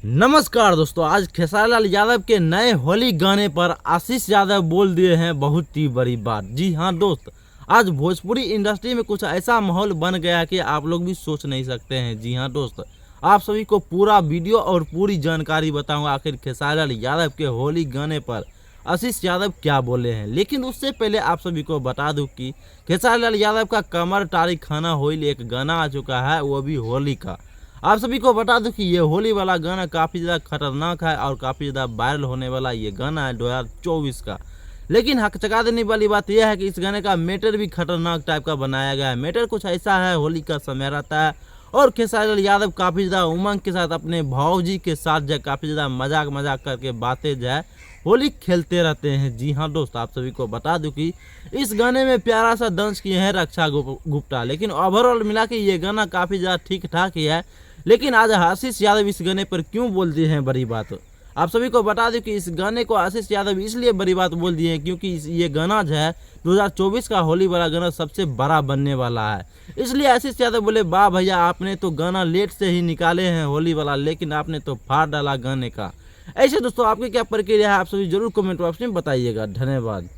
नमस्कार दोस्तों, आज खेसारी लाल यादव के नए होली गाने पर आशीष यादव बोल दिए हैं बहुत ही बड़ी बात। जी हाँ दोस्त, आज भोजपुरी इंडस्ट्री में कुछ ऐसा माहौल बन गया है कि आप लोग भी सोच नहीं सकते हैं। जी हाँ दोस्त, आप सभी को पूरा वीडियो और पूरी जानकारी बताऊंगा आखिर खेसारी लाल यादव के होली गाने पर आशीष यादव क्या बोले हैं। लेकिन उससे पहले आप सभी को बता दूं कि खेसारी लाल यादव का कमर तारीख खाना होली एक गाना आ चुका है, वो भी होली का। आप सभी को बता दूं कि ये होली वाला गाना काफ़ी ज़्यादा खतरनाक है और काफ़ी ज़्यादा वायरल होने वाला ये गाना है 2024 का। लेकिन हकचका देने वाली बात यह है कि इस गाने का मैटर भी खतरनाक टाइप का बनाया गया है। मैटर कुछ ऐसा है, होली का समय रहता है और खेसारी लाल यादव काफ़ी ज़्यादा उमंग के साथ अपने भाऊजी के साथ जो काफ़ी ज़्यादा मजाक करके बातें जो है होली खेलते रहते हैं। जी हाँ दोस्त, आप सभी को बता दूं कि इस गाने में प्यारा सा डांस किए हैं रक्षा गुप्ता। लेकिन ओवरऑल मिला के ये गाना काफ़ी ज़्यादा ठीक ठाक ही है। लेकिन आज आशीष यादव इस गाने पर क्यों बोल दिए हैं बड़ी बात, आप सभी को बता दें कि इस गाने को आशीष यादव इसलिए बड़ी बात बोल दिए हैं क्योंकि ये गाना जो है 2024 का होली वाला गाना सबसे बड़ा बनने वाला है। इसलिए आशीष यादव बोले, वाह भैया, आपने तो गाना लेट से ही निकाले हैं होली वाला, लेकिन आपने तो फाड़ डाला गाने का। ऐसे दोस्तों, आपकी क्या प्रक्रिया है, आप सभी जरूर कमेंट बॉक्स में बताइएगा। धन्यवाद।